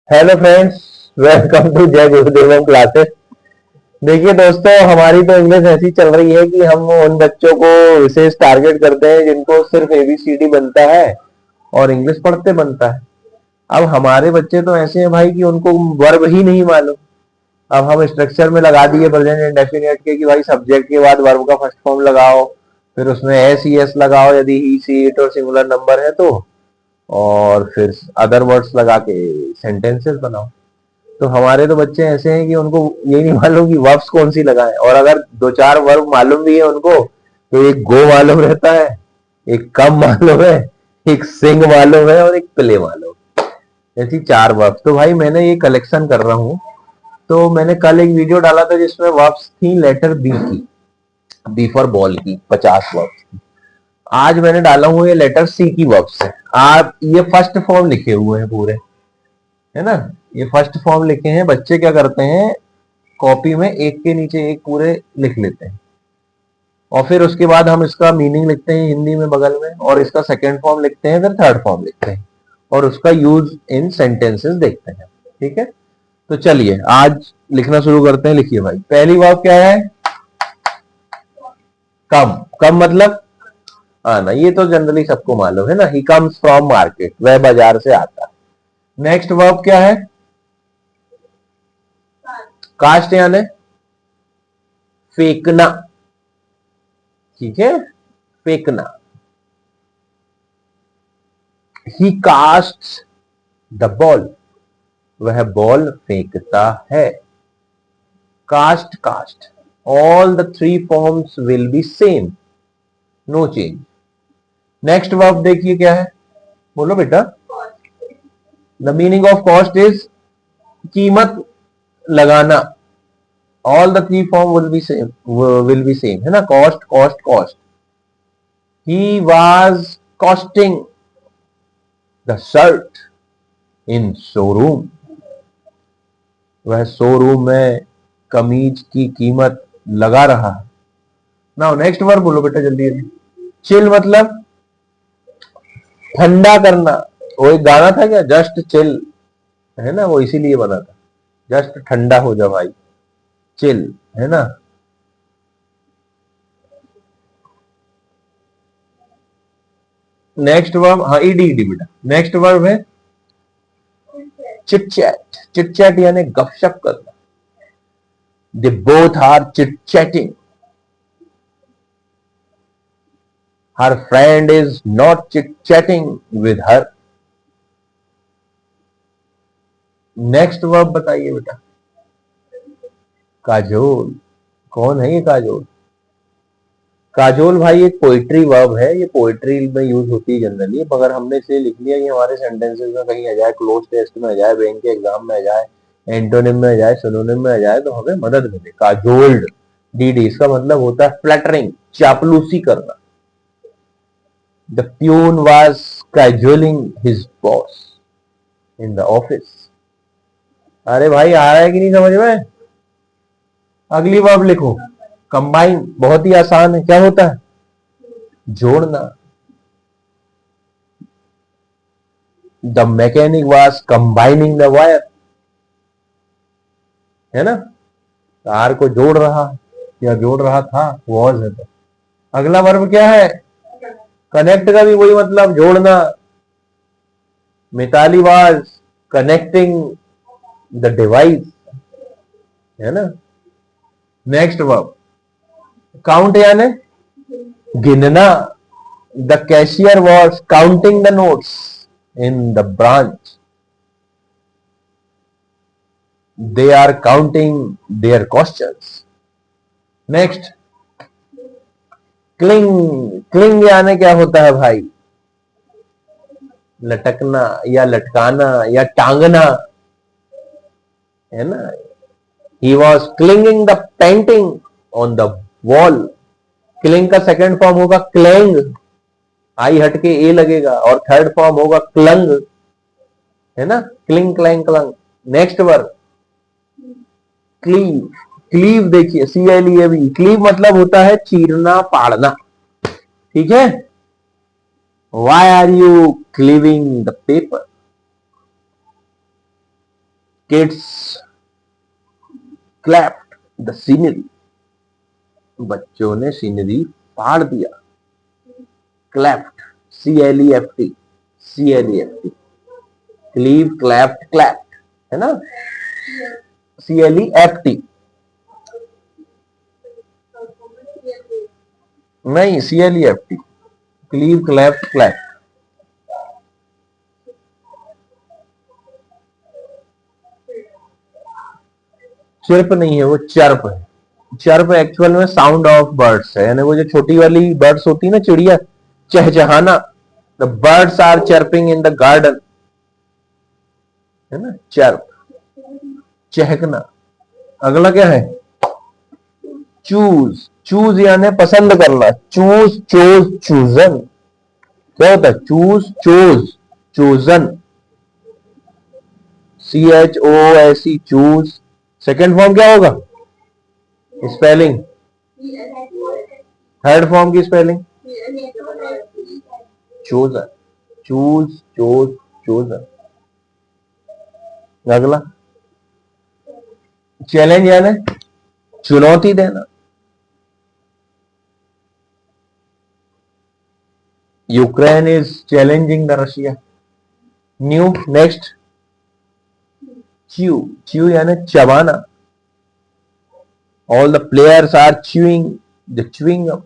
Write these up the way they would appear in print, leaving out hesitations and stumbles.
Hello friends, welcome to जय गुरुदेव classes. देखिए दोस्तों, हमारी तो इंग्लिश ऐसी चल रही है कि हम उन बच्चों को विशेष टारगेट करते हैं जिनको सिर्फ एबीसीडी बनता है और इंग्लिश पढ़ते बनता है। अब हमारे बच्चे तो ऐसे हैं भाई कि उनको वर्ब ही नहीं मालूम। अब हम स्ट्रक्चर में लगा दिए प्रेजेंट इंडेफिनिट के कि भाई सब्जेक्ट के बाद वर्ब का फर्स्ट फॉर्म लगाओ, फिर उसमें एस ई एस लगाओ यदि ही सी इट और सिंगुलर नंबर है तो, और फिर अदर वर्ड्स लगा के सेंटेंसेस बनाओ। तो हमारे तो बच्चे ऐसे हैं कि उनको ये नहीं मालूम कि वर्ब्स कौन सी लगाएं, और अगर दो चार वर्ब मालूम भी है उनको तो एक गो मालूम रहता है, एक कम मालूम है, एक सिंग मालूम है और एक प्ले मालूम। ऐसी चार वर्ब्स। तो भाई मैंने ये कलेक्शन कर रहा हूँ। तो मैंने कल एक वीडियो डाला था जिसमें वर्ब्स थी लेटर बी की, बी फॉर बॉल की 50 वर्ब्स थी। आज मैंने डाला हूँ ये लेटर सी की वर्ब्स है। आप ये फर्स्ट फॉर्म लिखे हुए हैं पूरे, है ना। ये फर्स्ट फॉर्म लिखे हैं। बच्चे क्या करते हैं, कॉपी में एक के नीचे एक पूरे लिख लेते हैं और फिर उसके बाद हम इसका मीनिंग लिखते हैं हिंदी में बगल में, और इसका सेकंड फॉर्म लिखते हैं, फिर थर्ड फॉर्म लिखते हैं और उसका यूज इन सेंटेंसेस देखते हैं। ठीक है, तो चलिए आज लिखना शुरू करते हैं। लिखिए भाई, पहली वर्ब क्या है? कम। कम मतलब आना, ये तो जनरली सबको मालूम है ना। ही कम्स फ्रॉम मार्केट, वह बाजार से आता है। नेक्स्ट वर्ब क्या है? कास्ट यानी फेंकना। ठीक है, फेंकना। ही कास्ट द बॉल, वह बॉल फेंकता है। Cast, cast, all the three forms will be same, no change. Next verb देखिए क्या है, बोलो बेटा। The meaning of cost is कीमत लगाना। All the three form will be same, है ना। Cost, cost, cost. He was costing the shirt in showroom, वह शोरूम में कमीज की कीमत लगा रहा है। नाउ नेक्स्ट वर्ब बोलो बेटा जल्दी जल्दी। चिल मतलब ठंडा करना। वो एक गाना था क्या, जस्ट चिल, है ना, वो इसीलिए बना था। जस्ट ठंडा हो जा भाई, चिल, है ना। नेक्स्ट वर्ब, हाँ ईडी ईडी बेटा। नेक्स्ट वर्ब है चिट चैट। चिट चैट यानी गपशप करना। They both are chit chatting, her friend is not chit chatting with her. Next verb बताइए बेटा। काजोल। कौन है ये काजोल? काजोल भाई एक पोइट्री वर्ब है। ये पोइट्री में यूज होती है जनरली, मगर हमने इसे लिख लिया ये हमारे सेंटेंसेस में कहीं आ जाए, क्लोज टेस्ट में आ जाए, बैंक के एग्जाम में आ जाए, एंटोनिम में आ जाए, सिनोनिम में आ जाए तो हमें मदद मिले। काजोल्ड, डीडी, इसका मतलब होता है फ्लैटरिंग, चापलूसी करना। The peon was cajoling his boss in the office. अरे भाई आ रहा है कि नहीं समझ में? अगली वर्ब लिखो, कंबाइन। बहुत ही आसान है, क्या होता है? जोड़ना। The mechanic was combining the wire, है ना। तार को जोड़ रहा या जोड़ रहा था, वॉज है तो। अगला वर्ब क्या है? कनेक्ट का भी वही मतलब, जोड़ना। Mithali was connecting the device, है ना। नेक्स्ट वर्ब काउंट यानी गिनना। The cashier was counting the notes in the branch, they are counting their questions. Next cling. Cling यानी क्या होता है भाई? लटकना या लटकाना या टांगना, है ना। He was clinging the painting on the wall. Cling का सेकंड फॉर्म होगा क्लैंग, आई हटके ए लगेगा, और थर्ड फॉर्म होगा क्लंग, है ना। Cling clang clung. Next verb cleave. Cleave देखिए, CLEV, क्लीव मतलब होता है चीरना, पाड़ना। ठीक है। Why are you cleaving the paper? Kids clapped the scenery, बच्चों ने सीनरी फाड़ दिया। Clapped, CLEFT, CLEFT, cleave clapped clapped, है ना, CLEFT नहीं, CLEFT, cleave clapped clapped. Chirp नहीं है, वो चर्प है। चर्प एक्चुअल में साउंड ऑफ बर्ड्स है, यानी वो जो छोटी वाली बर्ड्स होती है ना, चिड़िया, चहचहाना। The birds are chirping in the garden, है ना, चर्प, चहकना। अगला क्या है? चूज, चूज यानी पसंद करना। Choose, chose, chosen. क्या होता है? Choose, chose, chosen, CHOOSE, choose. Second form क्या होगा? स्पेलिंग, थर्ड फॉर्म की spelling chosen, choose, chose, chosen. अगला चैलेंज यानी चुनौती देना। Ukraine is challenging the Russia. New, next, chew, chew यानी चबाना। All the players are chewing the chewing gum.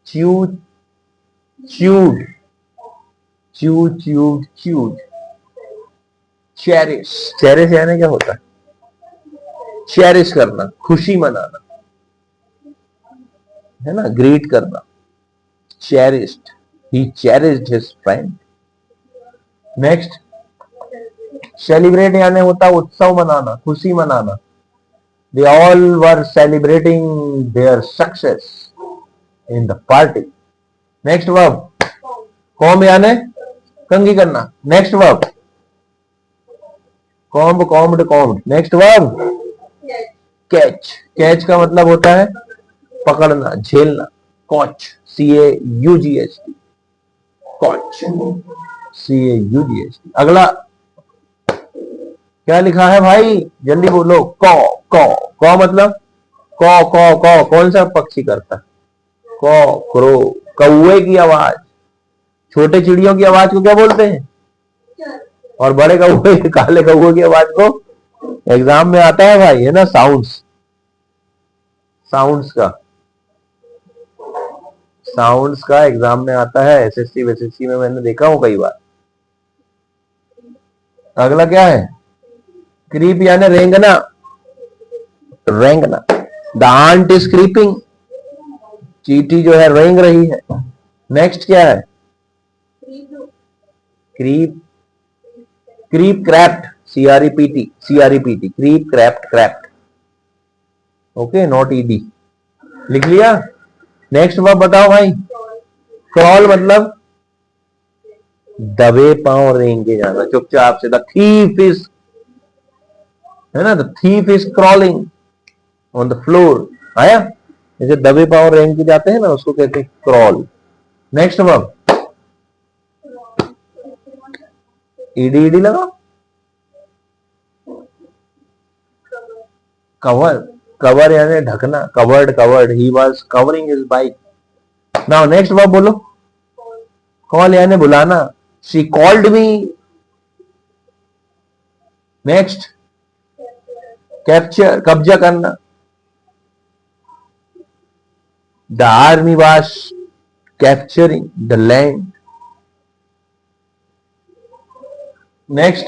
Chew, chewed, chew, chewed, chewed. Cherish, cherish यानी क्या होता है? चेरिश करना, खुशी मनाना, है ना, ग्रीट करना। cherished, he cherished his friend. Next, celebrate यानी होता है उत्सव मनाना, खुशी मनाना। They all were celebrating their success in the party. Next verb, comb यानी कंघी करना। Next verb, comb, combed, combed. Next verb, catch, catch का मतलब होता है पकड़ना, झेलना। कॉच, CAUGHT, कॉच, CAUGHT। अगला क्या लिखा है भाई? जल्दी बोलो। कॉ, कॉ, कॉ मतलब कॉ, कॉ, कॉ कौन सा पक्षी करता है? कॉ, क्रो, कौए की आवाज। छोटे चिड़ियों की आवाज को क्या बोलते हैं? और बड़े कौए, काले कौए की आवाज को एग्जाम में आता है भाई, है ना, साउंड्स, साउंड्स का, साउंड्स का एग्जाम में आता है। SSC वेसएससी में मैंने देखा हूं कई बार। अगला क्या है? क्रीप यानी रेंगना, रेंगना। द आंट इज क्रीपिंग, चींटी जो है रेंग रही है। नेक्स्ट क्या है? Creep, creep crept, CREPT, creep crept, crept, okay, not ED। लिख लिया? नेक्स्ट वर्ब बताओ भाई। क्रॉल मतलब दबे पांव रेंग के जाना, चुपचाप से। द थीफ इज, है ना, the thief is crawling on the floor. आया? जैसे दबे पांव रेंग के जाते हैं ना, उसको कहते हैं क्रॉल। नेक्स्ट वर्ब, ED लगा। कवर, कवर यानी ढकना। Covered, covered, he was covering his bike. Now next verb बोलो। कॉल यानी बुलाना। She called me. Next, capture, कब्जा करना। The army was capturing the land. Next,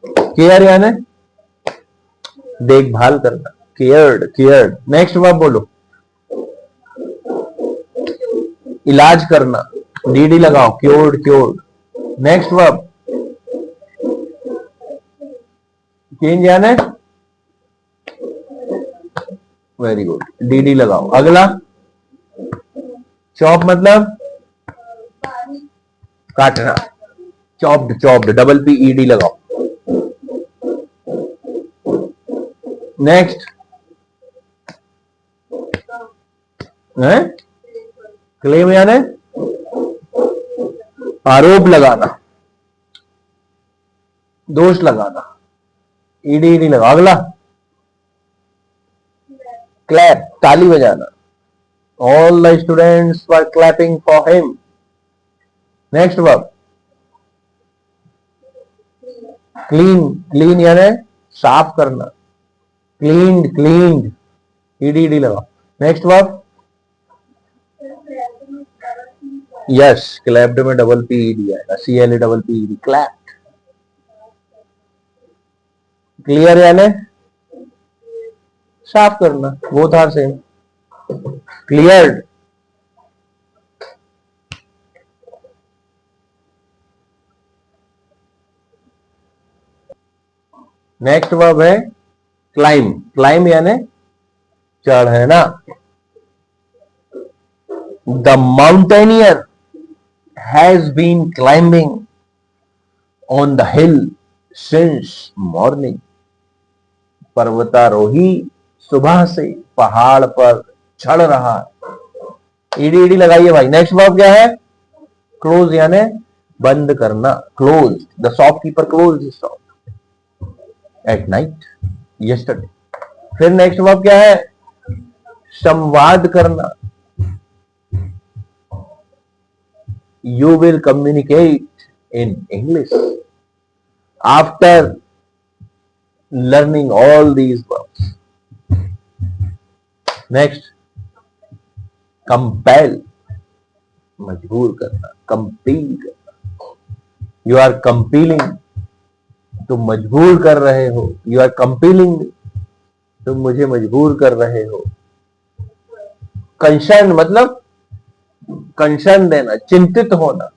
care यानी देखभाल करना। Cared, cared. नेक्स्ट वर्ब बोलो। इलाज करना। DD लगाओ, cured, cured. Next verb, change यानी, वेरी गुड, DD लगाओ। अगला, चॉप मतलब काटना। चॉप्ड, चॉप्ड, PPED लगाओ। नेक्स्ट है क्लेम यानी आरोप लगाना, दोष लगाना। ईडी ईडी लगा। अगला क्लैप, ताली बजाना। All the students were clapping for him. Next verb clean, clean यानी साफ करना। क्लीन्ड, क्लीन्ड, ईडी ईडी लगा। नेक्स्ट वर्ब यस, क्लैप्ड में डबल पी ईडी आएगा, CLA double P ED, clapped. Clear यानी साफ करना, both are same, cleared. Next verb है क्लाइम, क्लाइम यानी चढ़ना। The mountaineer has been climbing on the hill since morning. पर्वतारोही सुबह से पहाड़ पर चढ़ रहा है। ईडी ईडी लगाइए भाई। नेक्स्ट वर्ब क्या है? क्लोज यानी बंद करना, close. The shopkeeper close his shop at night yesterday. फिर नेक्स्ट वर्ब क्या है? संवाद करना। You will communicate in English after learning all these verbs. Next compel, मजबूर करना, कंपील करना। यू आर कंपीलिंग, तुम मजबूर कर रहे हो। यू आर कंपीलिंग, तुम मुझे मजबूर कर रहे हो। कंसर्न मतलब कंसर्न देना, चिंतित होना।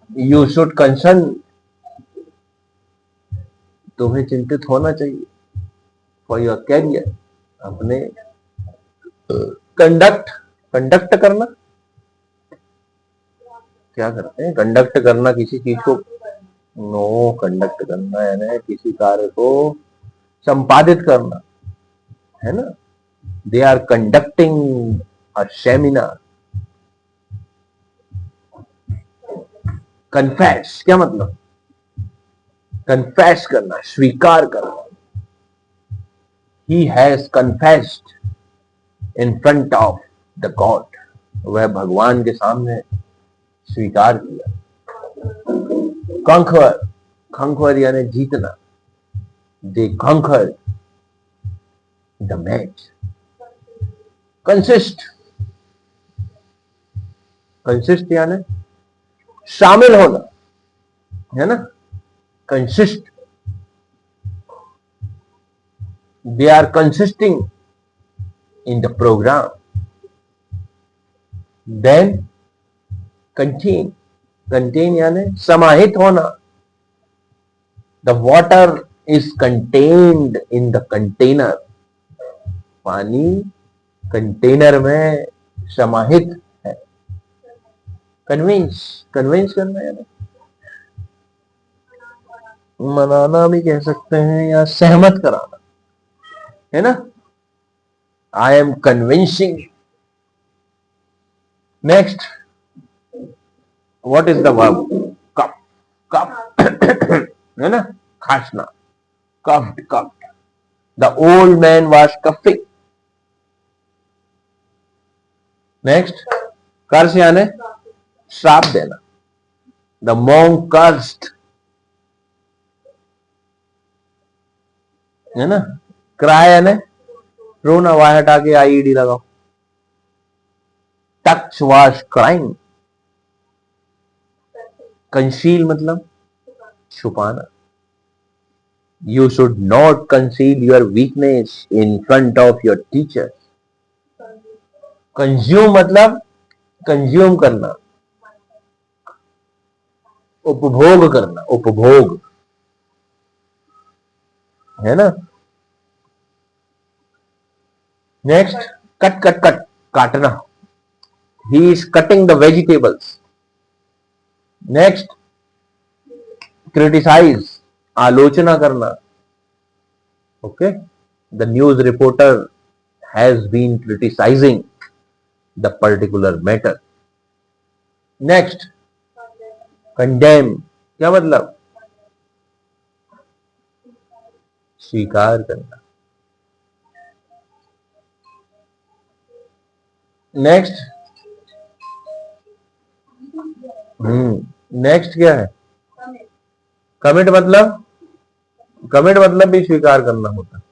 यू शुड कंसर्न, तुम्हें चिंतित होना चाहिए। फॉर योर कैरियर, अपने कंडक्ट, कंडक्ट करना। क्या करते हैं? कंडक्ट करना किसी चीज को। नो, कंडक्ट करना यानी किसी कार्य को संपादित करना, है ना। They are conducting a seminar. Confess क्या मतलब? कन्फेस करना, स्वीकार करना। He has confessed in front of the god, वह भगवान के सामने स्वीकार किया। कंकर, कंकर यानी जीतना। दे कंकर द मैच। कंसिस्ट, कंसिस्ट यानी शामिल होना, है ना। Consist, they are consisting in the program. Then contain, contain यानी समाहित होना। The water is contained in the container, पानी कंटेनर में समाहित है। कन्विंस, कन्विंस करना यानी मनाना भी कह सकते हैं, या सहमत कराना, है ना। I am convincing. Next, what is the verb? Cough, cough है ना, खांसना। Coughed, coughed. The old man was coughing. Next, curse यानी श्राप देना। द मॉन्क कर्स्ड, है ना। क्राई यानी रोना, वाय हटा के IED लगाओ। Touch was crying. कंसील मतलब छुपाना। You should not conceal your weakness in front of your teacher. Consume मतलब कंज्यूम करना, उपभोग करना, उपभोग, है ना। नेक्स्ट, कट, कट, कट, काटना। He is cutting the vegetables. Next, criticise, आलोचना करना। Okay, the news reporter has been criticising the particular matter. Next, condemn क्या मतलब? स्वीकार करना। नेक्स्ट। नेक्स्ट क्या है? कमिट मतलब भी स्वीकार करना होता है।